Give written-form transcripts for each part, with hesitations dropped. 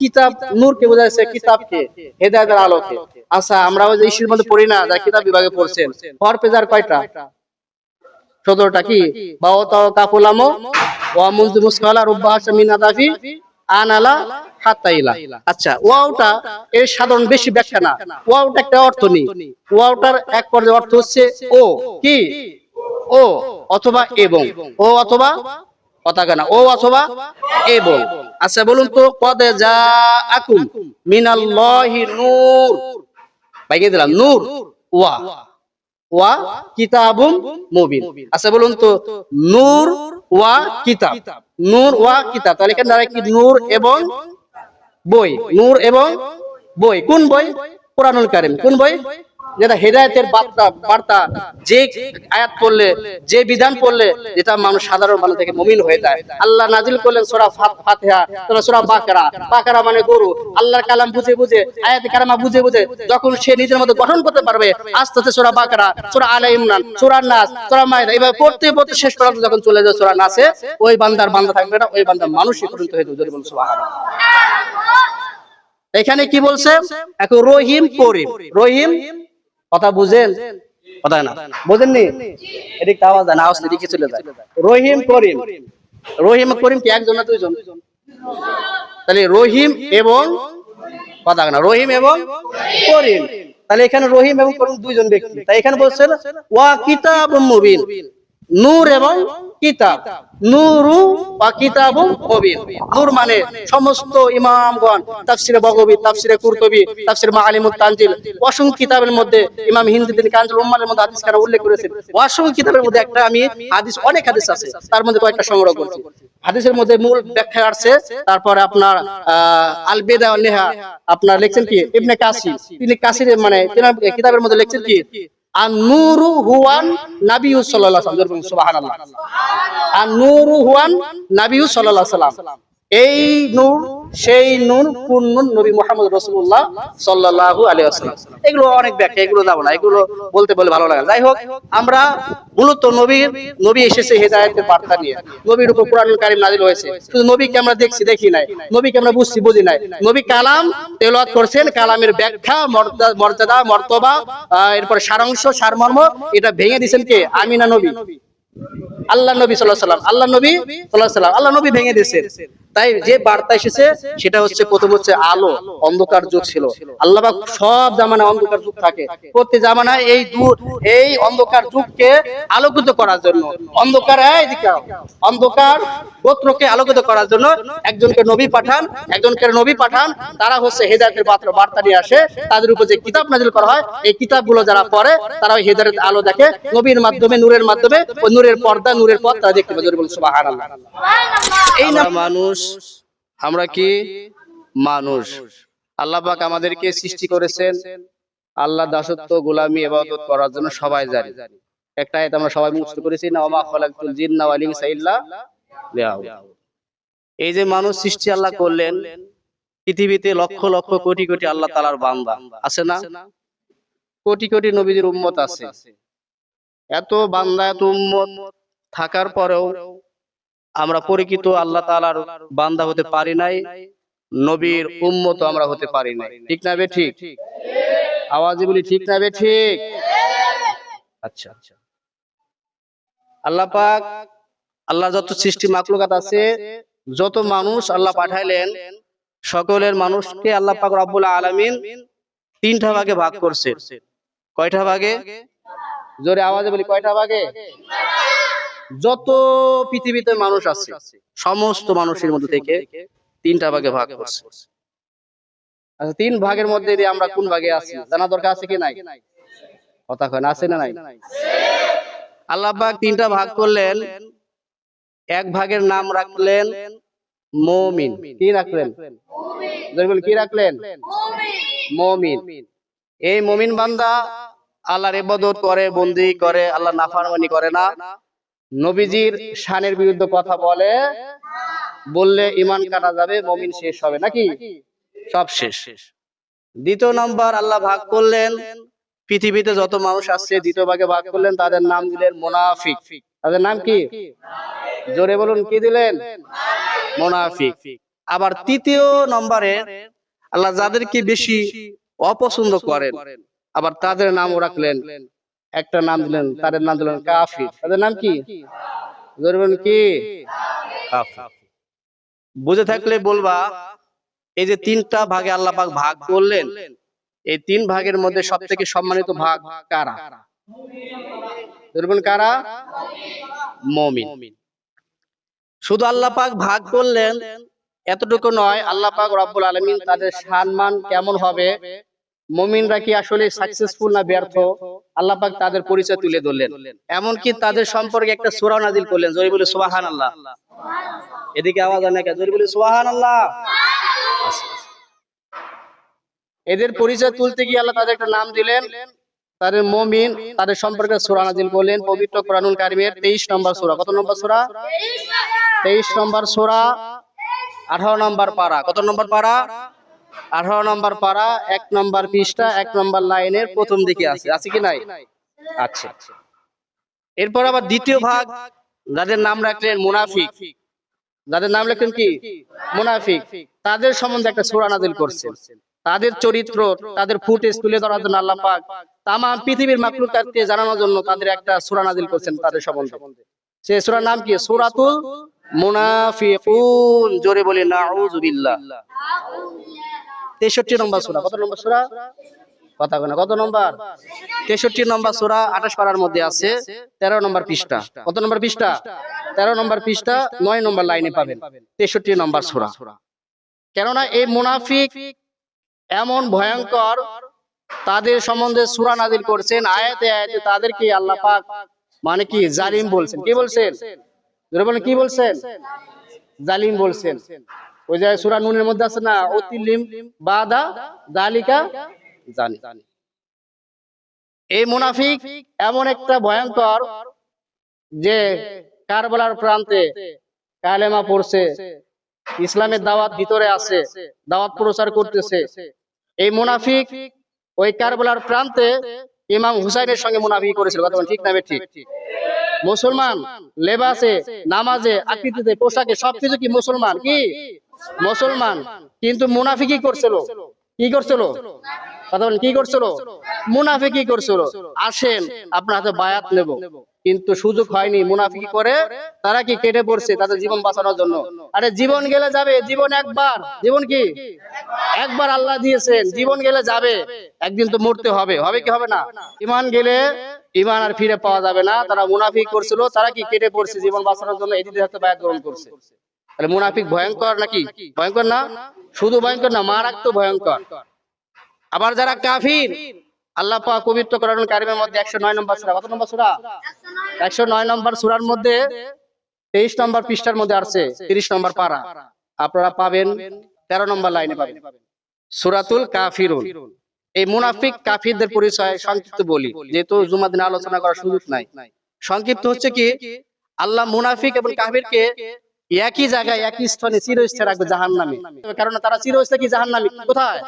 কিতাব নূরকে বোঝাচ্ছে, কিতাবকে, হেদায়েতের আলোকে। আচ্ছা, আমরা ওই যে ইসির মধ্যে পড়ি না, যা কিতাব বিভাগে পড়ছেন, হরফেজার কয়টা? 17টা। কি? বাও তাও কাফুলামো ওয়া মুনজু মুসকালা রুব্বা মিন আদাফি আনালা হাত্তা ইলা। আচ্ছা, ওয়াওটা এর সাধারণ বেশি ব্যাখ্যা না, ওয়াওটা একটা অর্থ নেই। ওয়াওটার এক পর্যায়ে অর্থ হচ্ছে ও, কি? ও অথবা এবং, ও অথবা অতাগানা, ও অথবা এবং। আচ্ছা বলুন তো, কদ জাআকুম মিনাল্লাহি নূর, বাইকে দিলাম নূর, ওয়া ওয়া কিতাবুম মুবিন। আচ্ছা বলুন তো, নূর ওয়া কিতাব, নূর ওয়া কিতাব, তাহলে এখানে দাঁড়ায় কি? নূর এবং বই, নূর এবং বই। কোন বই? কোরআনুল কারীম। কোন বই? যেটা হেদায়েতের বার্তা, যে আয়াত পড়লে, যে বিধান পড়লে, যেটা মানুষ, সাধারণ মানুষ থেকে মুমিন হয়ে যায়। আল্লাহ নাজিল করলেন সূরা ফাতিহা, সূরা বাকারা। বাকারা মানে গরু। আল্লাহর কালাম বুঝে বুঝে, আয়াতে কারিমা বুঝে বুঝে যখন সে নিজের মধ্যে গঠন করতে পারবে, আস্তে আস্তে সূরা বাকারা, সূরা আলে ইমরান, সূরা নাস, সূরা মাইদা, এভাবে পড়তে পড়তে শেষ পর্যন্ত যখন চলে যায় সূরা নাসে, ওই বান্দার বান্দা থাকবে না, ওই বান্দার মানুষই পরিণত হয়ে যাবে। বলুন সুবহানাল্লাহ। এখানে কি বলছে? এখন রহিম করিম, রহিম, কথা বুঝেন? কথা না বুঝেননি? এদিকে আওয়াজ না, আওয়াজ এদিকে চলে যায়। রহিম করিম, রহিম করিম কি একজন না দুইজন? তাহলে রহিম এবং, কথা না, রহিম এবং করিম। তাহলে এখানে রহিম এবং করিম দুইজন ব্যক্তি। তাই এখানে বলছেন ওয়া কিতাবুম মুবিন, নূর এবং কিতাব। নূরু ওয়া কিতাবুম মুবিন। নূর মানে সমস্ত ইমামগণ তাফসিরে বগবী, তাফসিরে কুরতুবী, তাফসির মাআলিমুত তানজিল, অসংখ্য কিতাবের মধ্যে ইমাম হিন্দি তিনি কানজুল উম্মালের মধ্যে হাদিস কারা উল্লেখ করেছেন। অসংখ্য কিতাবের মধ্যে একটা আমি হাদিস, অনেক হাদিস আছে, তার মধ্যে কয়েকটা সংগ্রহ করছি। হাদিসের মধ্যে মূল ব্যাখ্যা আসছে, তারপরে আপনার আল বিদা ওয়ান নিহা আপনার লিখছেন কি ইবনে কাসির, তিনি কাসির মানে তিনার কিতাবের মধ্যে লিখছেন কি আন-নূরু হুয়ান নাবিয়্যু সাল্লাল্লাহু আলাইহি ওয়াসাল্লাম। সুবহানাল্লাহ। আন-নূরু হুয়ান নাবিয়্যু সাল্লাল্লাহু আলাইহি ওয়াসাল্লাম। এই নূর, সেই নূর, কোন নূর? নবী মুহাম্মদ রাসূলুল্লাহ সাল্লাল্লাহু আলাইহি ওয়াসাল্লাম। এগুলো অনেক ব্যাখ্যা, এগুলো যাব না, এগুলো বলতে বলে ভালো লাগে। যাই হোক, আমরা মূলত নবী এসেছে হেদায়েতের বার্তা নিয়ে। নবীর উপর কোরআনুল কারীম নাযিল হয়েছে। শুধু নবীকে আমরা দেখছি, দেখি নাই, নবীকে আমরা বুঝছি, বুঝি নাই। নবী কালাম তেলাওয়াত করছেন, কালামের ব্যাখ্যা, মর্যাদা, মর্তবা, এরপর সারাংশ, সারমর্ম, এটা ভেঙে দিয়েছেন কে? আমিনা নবী, আল্লাহ নবী সাল্লাল্লাহু আলাইহি ওয়াসাল্লাম, আল্লাহ নবী সাল্লাল্লাহু আলাইহি ওয়াসাল্লাম, আল্লাহ নবী ভেঙে দিয়েছেন। তাই যে বার্তা এসেছে সেটা হচ্ছে, প্রথম হচ্ছে আলো। অন্ধকার যুগ ছিল, আল্লাহ পাক সব জামানায় অন্ধকার যুগ থাকে, প্রতি জামানায় এই অন্ধকার যুগকে আলোকিত করার জন্য, অন্ধকার অন্ধকার গোত্রকে আলোকিত করার জন্য একজনকে নবী পাঠান, একজনকে নবী পাঠান। তারা হচ্ছে হেদায়েতের বার্তা নিয়ে আসে। তাদের উপর যে কিতাব নাযিল করা হয়, এই কিতাবগুলো যারা পড়ে তারা ওই হেদায়েতের আলো দেখে, নবীর মাধ্যমে, নূরের মাধ্যমে, ওই নূরের পর্দা, নূরের পথ তারা দেখতে পায়। বলুন সুবহানাল্লাহ। এই না মানুষ, আমরা কি মানুষ? আল্লাহ পাক আমাদেরকে সৃষ্টি করেছেন আল্লাহ দাসত্ব, গোলামি, ইবাদত করার জন্য, সবাই জানি। একটা আয়াত আমরা সবাই মুখস্থ করেছি না, ওয়া মা খালাকতুল জিন্না ওয়াল ইনসা ইল্লা লিয়াবুদুন। এই যে মানুষ সৃষ্টি আল্লাহ করলেন, পৃথিবীতে লক্ষ লক্ষ কোটি কোটি আল্লাহ তাআলার বান্দা আছে না? কোটি কোটি নবীদের উম্মত আছে। এত বান্দা, এত উম্মত থাকার পরেও আমরা পরিচিত আল্লাহ তাআলার বান্দা হতে পারি নাই, নবীর উম্মত আমরা হতে পারি নাই। ঠিক না বে ঠিক? আওয়াজে বলি, ঠিক না বে ঠিক? আচ্ছা, আল্লাহ পাক, আল্লাহ যত সৃষ্টি মাখলুকাত আছে, যত মানুষ আল্লাহ পাঠাইলেন, সকলের মানুষকে আল্লাহ পাক রব্বুল আলামিন তিনটা ভাগে ভাগ করছে। কয়টা ভাগে? জোরে আওয়াজে বলি, কয়টা ভাগে? যত পৃথিবীতে মানুষ আছে, সমস্ত মানুষের মধ্যে থেকে তিনটা ভাগে ভাগ করছে। আচ্ছা, তিন ভাগের মধ্যে আমরা কোন ভাগে আছি জানা দরকার আছে কি নাই? কথা কয় না, আছে না নাই? আল্লাহ পাক তিনটা ভাগ করলেন। এক ভাগের নাম রাখলেন মুমিন। কি রাখলেন? মুমিন। কি রাখলেন? মুমিন। এই মুমিন বান্দা আল্লাহর ইবাদত করে, বন্দেগী করে, আল্লাহ নাফরমানি করে না, নবীজির শানের বিরুদ্ধে কথা বললে ঈমান কাটা যাবে, মুমিন শেষ হবে নাকি? সব শেষ। দ্বিতীয় নাম্বার আল্লাহ ভাগ করলেন, পৃথিবীতে যত মানুষ আছে দ্বিতীয় ভাগে ভাগ করলেন, তাদের নাম দিলেন মুনাফিক। তাদের নাম কি? জোরে বলুন, কি দিলেন? মুনাফিক। আবার তৃতীয় নম্বরে আল্লাহ যাদেরকে বেশি অপছন্দ করেন আবার তাদের নামও রাখলেন, একটা নাম দিলেন, তাদের নাম দিলেন কাফির। তাদের নাম কি? বলবেন কি? কাফির। বুঝে থাকলে বলবা এই যে তিনটা ভাগে আল্লাহ পাক ভাগ করলেন, এই তিন ভাগের মধ্যে সবথেকে সম্মানিত ভাগ কারা? বলবেন কারা? মুমিন। শুধু আল্লাহ পাক ভাগ করলেন এতটুকু নয়, আল্লাহ পাক রব্বুল আলামিন তাদের সম্মান কেমন হবে, মুমিনরা কি আসলে সাকসেসফুল না ব্যর্থ, আল্লাহ পাক তাদের পরিচয় তুলে ধরলেন। এমনকি তাদের সম্পর্কে একটা সূরা নাযিল করলেন। জোরে বলে সুবহানাল্লাহ। এদিকে আওয়াজ হয় না কেন? জোরে বলে সুবহানাল্লাহ। এদের পরিচয় তুলতে গিয়ে আল্লাহ তাদের একটা নাম দিলেন, তাদের মুমিন, তাদের সম্পর্কে সূরা নাযিল করলেন পবিত্র কোরআনুল কারীমের 23 নম্বর সূরা। কত নম্বর সূরা? 23 নম্বর সূরা, 18 নম্বর পারা। কত নম্বর পারা? 18 নম্বর পারা, 1 নম্বর পৃষ্ঠা, 1 নম্বর লাইনের প্রথম দিকে আছে কি নাই? আচ্ছা। এরপর আবার দ্বিতীয় ভাগ, যাদের নাম রাখলেন মুনাফিক। যাদের নাম রাখলেন কি? মুনাফিক। তাদের সম্বন্ধে একটা সূরা নাযিল করছেন। তাদের চরিত্র, তাদের ফুটেজ তুলে ধরার জন্য আল্লাহ পাক তামাম পৃথিবীর মাখলুকাতকে জানানোর জন্য তাদের একটা সূরা নাযিল করছেন তাদের সম্বন্ধে। সেই সূরার নাম কি? সূরাতুল মুনাফিকুন। জোরে বলি নাউযুবিল্লাহ। 63 নম্বর সূরা। কত নম্বর সূরা? কথা বলে কত নম্বর? 63 নম্বর সূরা, 28 পারার মধ্যে আছে, 13 নম্বর পৃষ্ঠা। কত নম্বর পৃষ্ঠা? 13 নম্বর পৃষ্ঠা, 9 নম্বর লাইনে পাবেন 63 নম্বর সূরা। কেননা এই মুনাফিক এমন ভয়ঙ্কর, তাদের সম্বন্ধে সূরা নাযিল করছেন আয়াতে আয়াতে। তাদেরকে আল্লাহ পাক মানে কি জালিম বলছেন। কি বলছেন? যারা বলেন কি বলছেন? জালিম বলছেন। ওই যে সূরা নূনের মধ্যে আছে না, উতিলিম বাদা যালিকা জানি। এই মুনাফিক এমন একটা ভয়ঙ্কর যে কারবালার প্রান্তে কালেমা পড়ছে, ইসলামের দাওয়াত ভিতরে আছে, দাওয়াত প্রচার করতেছে। এই মুনাফিক ওই কারবালার প্রান্তে ইমাম হুসাইনের সঙ্গে মুনাফিক করেছিল। কথা ঠিক না ঠিক? মুসলমান, লেবাসে, নামাজে, আকৃতিতে, পোশাকে সবকিছু কি মুসলমান, কি মুসলমান, কিন্তু মুনাফিক কি করছিল? কি করছিল? কথা বলেন কি করছিল? মুনাফিকি করছিল। আসেন আপনার হাতে বায়াত নেব, কিন্তু সুযোগ হয়নি। মুনাফিকি করে তারা কি কেটে পড়ছে তাদের জীবন বাঁচানোর জন্য। আরে জীবন গেলে যাবে, জীবন একবার, জীবন কি একবার আল্লাহ দিয়েছেন, জীবন গেলে যাবে, একদিন তো মরতে হবে, হবে কি হবে না? ঈমান গেলে ঈমান আর ফিরে পাওয়া যাবে না। তারা মুনাফিক করছিল, তারা কি কেটে পড়ছে জীবন বাঁচানোর জন্য, এটিদের হাতে বায়াত গ্রহণ করছে। তাহলে মুনাফিক ভয়ঙ্কর নাকি? ভয়ঙ্কর না? শুধু ভয়ঙ্কর না, মারাত্মক ভয়ঙ্কর। আবার যারা কাফির, আল্লাহ পাক পবিত্র কোরআনুল কারীমের মধ্যে 109 নম্বর সূরা। কত নম্বর সূরা? 109 নম্বর সূরার মধ্যে 23 নম্বর পৃষ্ঠার মধ্যে আছে, 30 নম্বর পারা। আপনারা পাবেন 13 নম্বর লাইনে পাবেন সূরাতুল কাফিরুন। এই মুনাফিক কাফিরদের পরিচয় সংক্ষিপ্ত বলি, যেহেতু জুমার দিনে আলোচনা করার সুযোগ নাই। সংক্ষিপ্ত হচ্ছে কি, আল্লাহ মুনাফিক এবং কাফিরকে একই জায়গায় একই স্থানে চিরস্থায়ী রাখবে জাহান্নামে। কারণ তারা চিরস্থায়ী কি জাহান্নামী। কোথায়?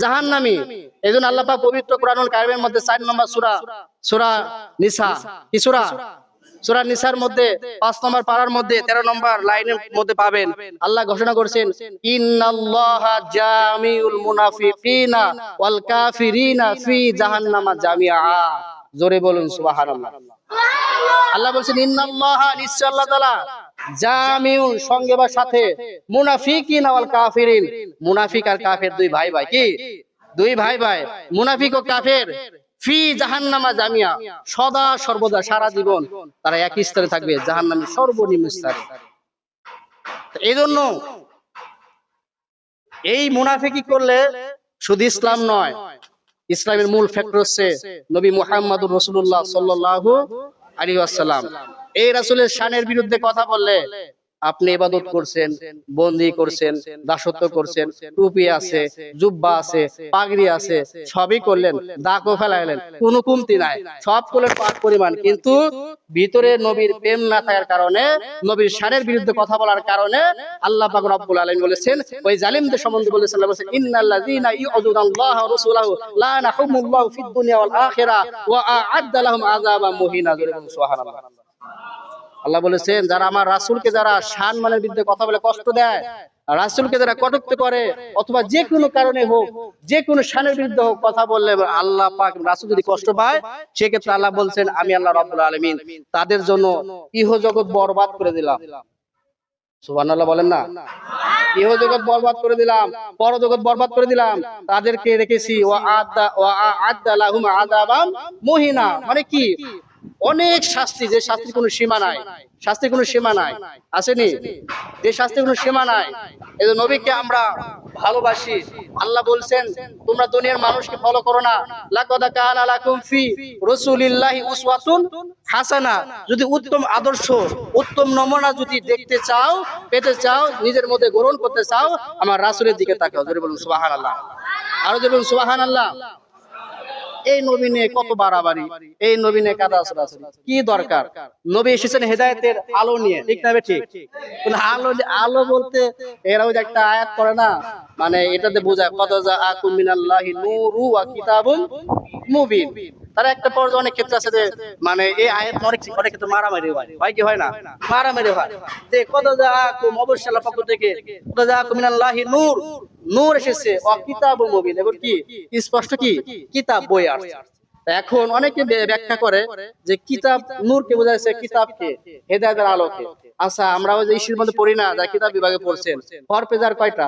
জাহান্নামী। এইজন্য আল্লাহ পাক পবিত্র কোরআনুল কারীমের মধ্যে 4 নম্বর সূরা, সূরা নিসা, কি সূরা? সূরা নিসার মধ্যে 5 নম্বর পারার মধ্যে 13 নম্বর লাইনের মধ্যে পাবেন আল্লাহ ঘোষণা করেছেন, ইন্নাল্লাহা জামিউল মুনাফিকিনা ওয়াল কাফিরিনা ফি জাহান্নামা জামিআ। জোরে বলুন সুবহানাল্লাহ। আল্লাহ বলেন ইন্নাল্লাহা, নিশ্চয় আল্লাহ তাআলা, জামিউন সঙ্গে বা সাথে, মুনাফিকিনা ওয়াল কাফিরিন, মুনাফিক আর কাফের দুই ভাই ভাই। কি? দুই ভাই ভাই। মুনাফিক ও কাফের ফি জাহান্নামা জামিয়া, সদা সর্বদা সারা জীবন তারা একই স্তরে থাকবে, জাহান্নামের সর্বনিম্ন স্তরে। এইজন্য এই মুনাফিকি করলে শুধু ইসলাম নয়, ইসলামের মূল ফ্যাক্টর হচ্ছে নবী মুহাম্মদুর রাসূলুল্লাহ সাল্লাল্লাহু আলাইহি ওয়াসাল্লাম। এই রাসূলের শানের বিরুদ্ধে কথা বললে আপনি ইবাদত করছেন, বন্দী করছেন, দাসত্ব করছেন, টুপি আছে, জুব্বা আছে, পাগড়ি আছে, সবই করলেন, দাগও ফেলাইলেন, কোনো কমতি নাই, সব করলেন পাক পরিমাণ, কিন্তু ভিতরে নবীর প্রেম না থাকার কারণে, নবীর শানের বিরুদ্ধে কথা বলার কারণে আল্লাহ পাক রব্বুল আলামিন বলেছেন, ওই জালিমদের সম্বন্ধে বলেছেন, আল্লাহ বলেছেন ইন্নাল্লাযীনা ইউযুনাল্লাহা ওয়া রাসূলাহু লা নাহুমুল্লাহু ফিদ দুনিয়া ওয়াল আখিরাহ ওয়া আ'আদ্দা লাহুম আযাবাম মুহিনা। সুবহানাল্লাহ। আল্লাহ বলেছেন যারা আমার রাসূলকে যারা সম্মানের বিরুদ্ধে কথা বলে কষ্ট দেয়, রাসূলকে যারা কটাক্ষ করে অথবা যে কোনো কারণে হোক, যে কোনো শানের বিরুদ্ধে হোক কথা বললে আল্লাহ পাক রাসূল যদি কষ্ট পায়, সেক্ষেত্রে আল্লাহ বলছেন আমি আল্লাহ রাব্বুল আলামিন তাদের জন্য ইহজগৎ বরবাদ করে দিলাম। সুবহানাল্লাহ বলেন না? ইহজগৎ বরবাদ করে দিলাম, পরজগৎ বরবাদ করে দিলাম, তাদেরকে রেখেছি ওয়া আ'আদ্দা লাহুম আযাবান মুহিনা, মানে কি অনেক শাস্তি, যে শাস্তির কোনো সীমা নাই, শাস্তির কোনো সীমা নাই, আসেনি যে শাস্তির কোনো সীমা নাই। এই যে নবীকে আমরা ভালোবাসি, আল্লাহ বলছেন তোমরা দুনিয়ার মানুষকে ফলো করো না, লাকাদ কানা লাকুম ফি রাসূলিল্লাহি উসওয়াতুন হাসানা, যদি উত্তম আদর্শ, উত্তম নমুনা যদি দেখতে চাও, পেতে চাও, নিজের মধ্যে গ্রহণ করতে চাও, আমার রাসূলের দিকে তাকাও। জোরে বলুন সুবহানাল্লাহ, আরো জোরে বলুন সুবহানাল্লাহ। এই নবী নিয়ে কত বাড়াবাড়ি, এই নবী নিয়ে কাদা সরাসরি, কি দরকার? নবী এসেছেন হেদায়েতের আলো নিয়ে, ঠিক না? ঠিক। আলো, আলো বলতে এরা ওই যে একটা আয়াত করে না, মানে এটাতে বোঝায় কদ জাআকুম মিনাল্লাহি নূরু ওয়া কিতাবুম মুবিন। তার একটা পর্যায়ে অনেক ক্ষেত্রে আছে যে মানে এই আয়াত অনেক ক্ষেত্রে মারামারি হয়, হয় কি হয় না? মারামারি হয় যে কদ জাআকুম, অবশ্যই আল্লাহর পক্ষ থেকে কদ জাআকুম মিনাল্লাহি নূর, নূর এসেছে, ওয়া কিতাবুম মুবিন, এবং কি স্পষ্ট কি কিতাব, বই আসছে। এখন অনেকে ব্যাখ্যা করে যে কিতাব নূরকে বোঝাচ্ছে কিতাবকে, হেদায়েতের আলোকে। আচ্ছা, আমরা ওই যে ইসির মধ্যে পড়ি না, যা কিতাব বিভাগে পড়ছেন, হরফেজার কয়টা?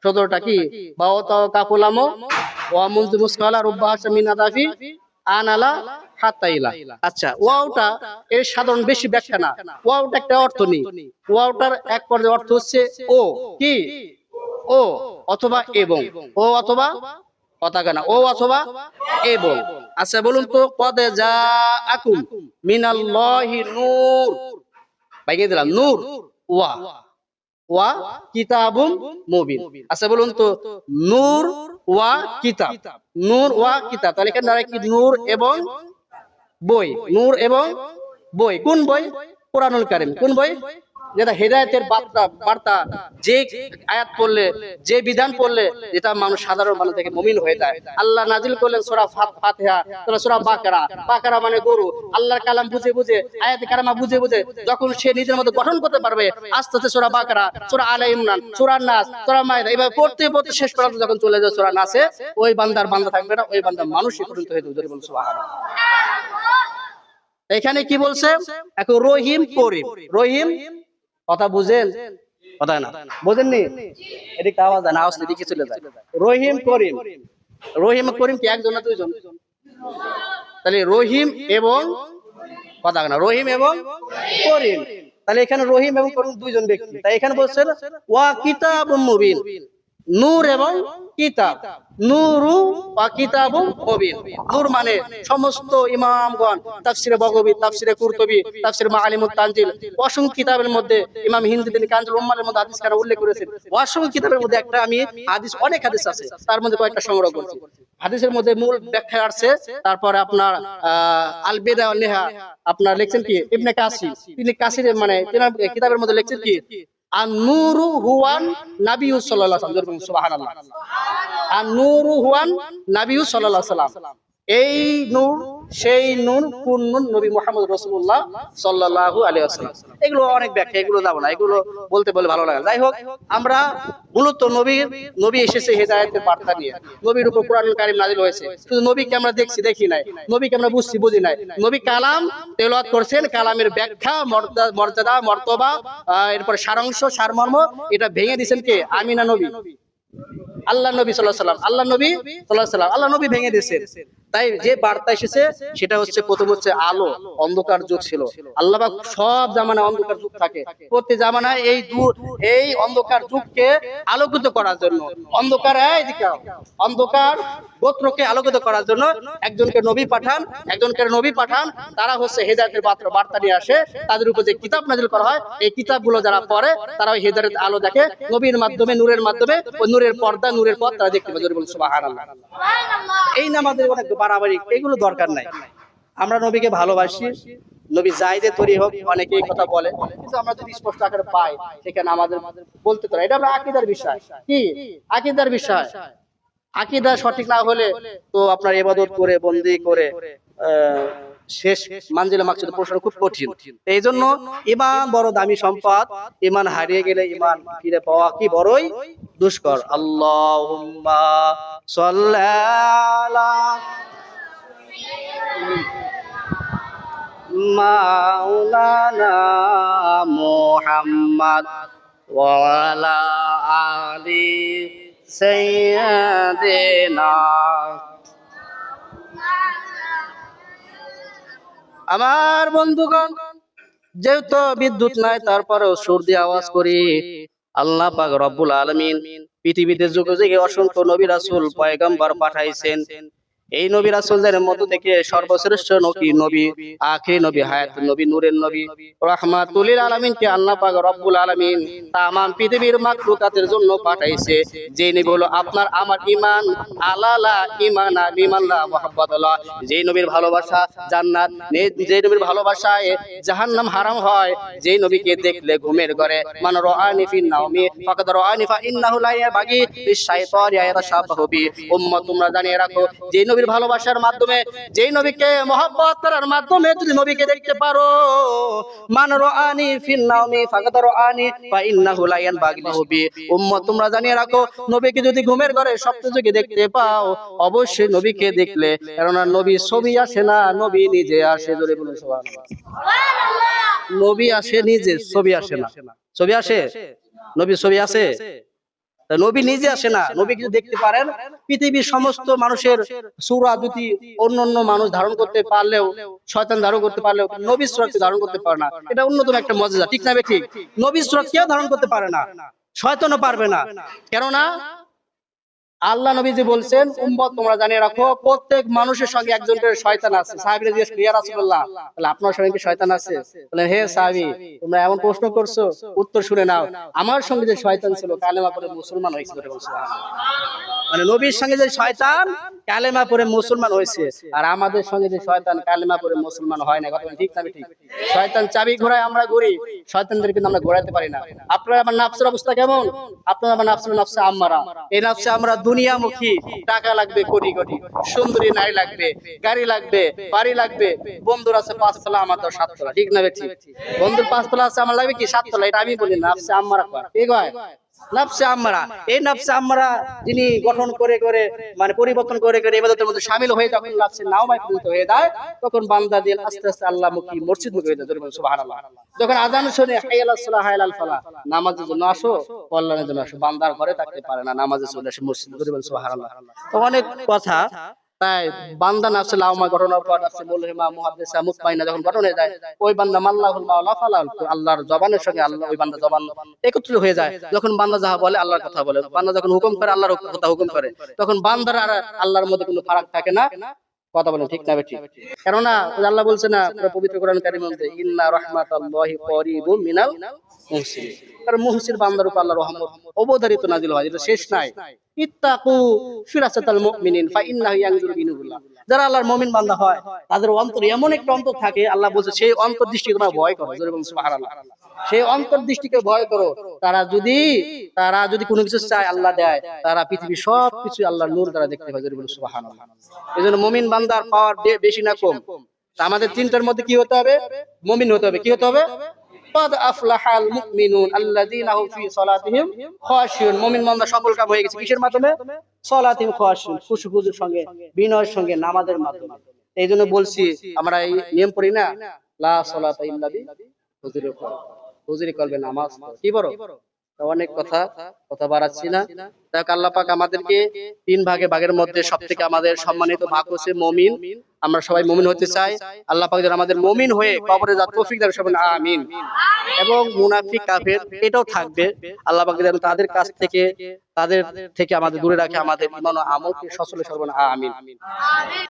17টা। কি বাও তাও কাফুলামো ওয়া মুনযু মুসকালা রুবাহাসা মিন আদাফি আনালা হাতাইলা। আচ্ছা, ওয়াওটা এর সাধারণ বেশি ব্যাখ্যা না, ওয়াওটা একটা অর্থ নেই, ওয়াওটার এক পর্যায়ে অর্থ হচ্ছে ও, কি ও অথবা এবং, ও অথবা অতাগানা, ও অথবা এবং। আচ্ছা বলুন তো, কদ জাআকুম মিনাল্লাহি নূর, বাইকে দিলাম নূর, ওয়া ওয়া কিতাবুম মুবিন। আচ্ছা বলুন তো, নূর ওয়া কিতাব, নূর ওয়া কিতাব, তাহলে এখানে দাঁড়ায় কি? নূর এবং বই, নূর এবং বই। কোন বই? কোরআনুল কারীম। কোন বই? যেটা হেদায়েতের বার্তা, যে আয়াত পড়লে, যে বিধান পড়লে যেটা মানুষ, সাধারণ মানুষ থেকে মুমিন হয়ে যায়। আল্লাহ নাজিল করলেন সূরা ফাতিহা, সূরা বাকারা, বাকারা মানে গরু, আল্লাহর কালাম বুঝে বুঝে, আয়াতে কারিমা বুঝে বুঝে যখন সে নিজের মধ্যে গঠন করতে পারবে, আস্তে আস্তে সূরা বাকারা, সূরা আলে ইমরান, সূরা নাস, সূরা মাইদা, এভাবে পড়তে পড়তে শেষ পর্যন্ত যখন চলে যায় সূরা নাসে, ওই বান্দার বান্দা থাকবে না, ওই বান্দা মানুষই পরিণত হয়ে যাবে। বলুন সুবহানাল্লাহ। এখানে কি বলছে? এখন রহিম করিম, রহিম কথা বুঝেন? কথা না বোঝেননি? এদিকে আওয়াজ না, আওয়াজ এদিকে চলে যায়। রহিম করিম, রহিম করিম কি একজন না দুইজন? তাহলে রহিম এবং, কথা না, রহিম এবং করিম, তাহলে এখানে রহিম এবং করিম দুইজন ব্যক্তি। তাই এখানে বলছেন ওয়া কিতাবুম মুবিন, নূর এবং কিতাব, নূরু ওয়া কিতাবুম মুবিন। নূর মানে সমস্ত ইমামগণ তাফসিরে বগবী, তাফসিরে কুরতুবী, তাফসিরে মাআলিমুত তানজিল, অসংখ্য কিতাবের মধ্যে ইমাম হিন্দি তিনি কানজুল উম্মালের মধ্যে হাদিস কারা উল্লেখ করেছেন। অসংখ্য কিতাবের মধ্যে একটা আমি হাদিস, অনেক হাদিস আছে, তার মধ্যে কয়েকটা সংগ্রহ করেছি। হাদিসের মধ্যে মূল ব্যাখ্যা আসছে, তারপরে আপনার আল বিদা ওয়ান নিহা আপনার লিখছেন কি ইবনে কাসির, তিনি কাসির মানে কিতাবের মধ্যে লিখছেন কি আন-নূরু হুয়ান নাবিয়্যু সাল্লাল্লাহু আলাইহি ওয়াসাল্লাম। সুবহানাল্লাহ। আন-নূরু হুয়ান নাবিয়্যু সাল্লাল্লাহু আলাইহি ওয়াসাল্লাম, এই নূর সেই নূর, কোন নূর? নবী মুহাম্মদ রাসূলুল্লাহ সাল্লাল্লাহু আলাইহি ওয়াসাল্লাম। এগুলো অনেক ব্যাখ্যা, এগুলো যাব না, এগুলো বলতে বলে ভালো লাগে। যাই হোক, আমরা মূলত নবী এসেছে হেদায়েতের বার্তা নিয়ে, নবীর উপর কোরআনুল কারীম নাযিল হয়েছে। শুধু নবীকে আমরা দেখছি, দেখি নাই, নবীকে আমরা বুঝছি, বুঝি নাই। নবী কালাম তেলাওয়াত করছেন, কালামের ব্যাখ্যা, মর্যাদা, মর্তবা, এরপর সারাংশ, সারমর্ম, এটা ভেঙে দিয়েছেন কে? আমিনা নবী, আল্লাহ নবী সাল্লাল্লাহু আলাইহি ওয়াসাল্লাম, আল্লাহ নবী সাল্লাল্লাহু আলাইহি ওয়াসাল্লাম, আল্লাহ নবী ভেঙে দিয়েছেন। তাই যে বার্তা এসেছে সেটা হচ্ছে, প্রথম হচ্ছে আলো। অন্ধকার যুগ ছিল, আল্লাহ পাক সব জামানায় অন্ধকার যুগ থাকে, প্রতি জামানায় এই অন্ধকার যুগকে আলোকিত করার জন্য, অন্ধকার গোত্রকে আলোকিত করার জন্য একজনকে নবী পাঠান, তারা হচ্ছে হেদায়েতের বার্তা নিয়ে আসে। তাদের উপর যে কিতাব নাযিল করা হয়, এই কিতাবগুলো যারা পড়ে তারা ওই হেদায়েতের আলো দেখে, নবীর মাধ্যমে, নূরের মাধ্যমে, ওই নূরের পর্দা, নূরের পথ তারা দেখতে পাবে। বলুন সুবহানাল্লাহ। এই নামাজের অনেক বাড়াবাড়ি, এগুলো দরকার নাই। আমরা নবীকে ভালোবাসি, নবী জায়েদে তৈরি হোক, অনেকে এই কথা বলে, কিন্তু আমরা যদি স্পষ্ট আকারে পাই, সেখানে আমাদের বলতে পারি। এটা আমরা আকীদার বিষয়। কি আকীদার বিষয়? আকীদা সঠিক না হলে তো আপনার ইবাদত করে, বন্দি করে শেষ মানজিলে মাকসুদ পৌঁছানো খুব কঠিন। এই জন্য ঈমান বড় দামি সম্পদ, ঈমান হারিয়ে গেলে ঈমান ফিরে পাওয়া কি বড়ই দুষ্কর। আল্লাহুম্মা সাল্লি আলা মাওলানা মুহাম্মদ ওয়া আলা আলি সাইয়্যিদিনা। আমার বন্ধুগণ, যেহেতু বিদ্যুৎ নাই তারপরেও সুর দিয়ে আওয়াজ করি, আল্লাহ পাক রব্বুল আলামিন পৃথিবীতে যুগে যুগে অসংখ্য নবী রাসূল পয়গম্বর পাঠাইছেন। এই নবী রাসূলদের মধ্য থেকে সর্বশ্রেষ্ঠ নবী, আখিরি নবী, হায়াতুন নবী, নূরের নবী, রাহমাতুল লিল আলামিনকে আল্লাহ পাক রব্বুল আলামিন তামাম পৃথিবীর মাখলুকাতের জন্য পাঠাইছে। যে নবী হলো আপনার আমার ঈমান, আলালা ঈমানা বিমাল্লাহ মুহাব্বাতুল্লাহ। যেই নবীর ভালোবাসা জান্নাত, যেই নবীর ভালোবাসায় জাহান্নাম হারাম হয়, যেই নবীকে দেখলে ঘুমের ঘরে মান রাআনি ফিন নাওমি ফাকাদ রাআনি ফা ইন্নাহু লা ইয়াবাগি বিশ-শাইতানি ইয়াতাশাব্বাহু বি। উম্মত তোমরা জানিয়ে রাখো, যেই নবীর ভালোবাসার মাধ্যমে, যেই নবীকে মহব্বত করার মাধ্যমে যদি নবীকে দেখতে পারো, মান রাআনি ফিন নাওমি ফাকাদ রাআনি ফা ইন্নাহু লা ইয়াবাগি বি। উম্মত তোমরা জানিয়ে রাখো, নবীকে যদি ঘুমের ঘরে স্বপ্নযোগে দেখতে পাও, অবশ্যই নবীকে দেখলে, কারণ নবী ছবি আসে না, নবী নিজে আসে। জোরে বলুন সুবহানাল্লাহ। নবী আসে নিজে, ছবি আসে না। ছবি আসে? নবী ছবি আসে? নবী নিজে আসে না। নবী যদি দেখতে পারেন, পৃথিবীর সমস্ত মানুষের সূরা যদি অন্য মানুষ ধারণ করতে পারলেও, শয়তান ধারণ করতে পারলেও নবীর সূরাকে ধারণ করতে পারে না। এটা অন্যতম একটা মজেজা, ঠিক না ঠিক? নবীর সূরা কেউ ধারণ করতে পারে না, শয়তানও পারবে না। কেননা আল্লাহ নবীজি বলছেন, উম্মত তোমরা জানিয়ে রাখো, প্রত্যেক মানুষের সঙ্গে একজন করে শয়তান আছে। সাহাবীরা জিজ্ঞেস করলেন, ইয়া রাসূলুল্লাহ, তাহলে আপনার সঙ্গে কি শয়তান আছে? বলেন, হে সাহাবী, তোমরা এমন প্রশ্ন করছো, উত্তর শুনে নাও। আমার সঙ্গে যে শয়তান ছিল, কালেমা পড়ে মুসলমান হয়েছিল। মানে নবীর সঙ্গে যে শয়তান কালেমা পড়ে মুসলমান হয়েছে, আর আমাদের সঙ্গে যে শয়তান কালেমা পড়ে মুসলমান হয় না। কথা ঠিক না ঠিক? শয়তান চাবি ঘোরায়, আমরা ঘুরি, শয়তানদের কিন্তু আমরা ঘোরাতে পারি না। আপনার আমার নাফসের অবস্থা কেমন? আপনার আমার নাফসে আম্মারা। এই নাফসে আমরা দুনিয়ামুখী, টাকা লাগবে কোটি কোটি, সুন্দরী নারী লাগবে, গাড়ি লাগবে, বাড়ি লাগবে। বন্ধুর আছে 5 তলা, আমার তো 7 তলা, ঠিক না ঠিক? বন্ধুর 5 তলা আছে, আমার লাগবে কি 7 তলা? এটা আমি বলি, নাফসে আম্মারা কয়। ঠিক হয়? নাফসে আম্মারা, এই নাফসে আম্মারা যিনি গঠন করে করে, মানে পরিবর্তন করে করে ইবাদতের মধ্যে শামিল হয়ে, যখন নাফসে নাওমায় পরিণত হয়ে যায়, তখন বান্দা দিল আস্তে আস্তে আল্লাহমুখী, মসজিদমুখী হয়ে যায়। সুবহানাল্লাহ। যখন আযান শুনে হাইয়া আলাস সালাহ, হাইয়া আলাল ফালাহ, নামাজের জন্য আসো, কল্যাণের জন্য আসো, বান্দার ঘরে থাকতে পারে না, নামাজে চলে আসে মসজিদে। সুবহানাল্লাহ। তো অনেক কথা। তাই বান্দা নাফসে লাওমা ঘটনার পর নাফসে মুলহিমা, মুহাদ্দিসা, মুতমাইনা যখন গঠন হয়ে যায়, ওই বান্দা মাল্লাহুল মাওলা ফালাল, আল্লাহর জবানের সঙ্গে আল্লাহ, ওই বান্দা জবান একত্রিত হয়ে যায়। যখন বান্দা যাহা বলে আল্লাহর কথা বলে, বান্দা যখন হুকুম করে আল্লাহর কথা হুকুম করে, তখন বান্দার আর আল্লাহর মধ্যে কোনো ফারাক থাকে না। কথা বলেন ঠিক না ঠিক? কেননা আল্লাহ বলছে না পবিত্র কোরআন কারীমের মধ্যে, ইন্না রাহমাতাল্লাহি করিবুম মিনাল মুহসিনিন। আর মুহসিন বান্দার উপর আল্লাহর রহমত অবধারিত নাযিল হয়, এটা শেষ নাই। ইত্তাকু ফিরাসাতাল মুমিনিন ফা ইন্নাহু ইয়ানজুরু বিনুরিল্লাহ। যারা আল্লাহর মুমিন বান্দা হয়, তাদের অন্তরে এমন একটা অন্তর থাকে, আল্লাহ বলছে সেই অন্তর্দৃষ্টিকে তোমরা ভয় করো। জোরে বলুন সুবহানাল্লাহ। সেই অন্তর্দৃষ্টিকে ভয় করো। তারা যদি কোনো কিছু চায়, আল্লাহ দেয়। তারা পৃথিবীর সবকিছু আল্লাহর নূর দ্বারা দেখতে পায়। জোরে বলুন সুবহানাল্লাহ। এজন্য মুমিন বান্দার পাওয়ার বেশি না কম? আমাদের তিনটার মধ্যে কি হতে হবে? মুমিন হতে হবে। কি হতে হবে? قد أفلح المؤمنون الذين هم في صلاتهم خاشعون। মুমিন বান্দা সফল কাম হয়ে গেছে কিসের মাধ্যমে? সলাতিহিম খাশিউন, খুশুখুজুর সঙ্গে, বিনয়ের সঙ্গে, নামাজের মাধ্যমে। এইজন্য বলছি, আমরা এই নিয়ম পড়ি না, লা সলাতা ইল্লা বি হুজুরি কলব, হুজুরি কলবে নামাজ। কি বড় অনেক কথা বাড়াচ্ছি না। দেখ, আল্লাহ পাক আমাদেরকে 3 ভাগের মধ্যে সবথেকে আমাদের সম্মানিত ভাগ হচ্ছে মুমিন। আমরা সবাই মুমিন হতে চাই। আল্লাহ পাক যেন আমাদের মুমিন হয়ে কবরে যাওয়ার তৌফিক দান করেন, আমিন। এবং মুনাফিক কাফের এটাও থাকবে, আল্লাহ পাক যেন তাদের থেকে আমাদের দূরে রাখে, আমাদের ঈমান ও আমলকে সচল সর্বনা, আমিন।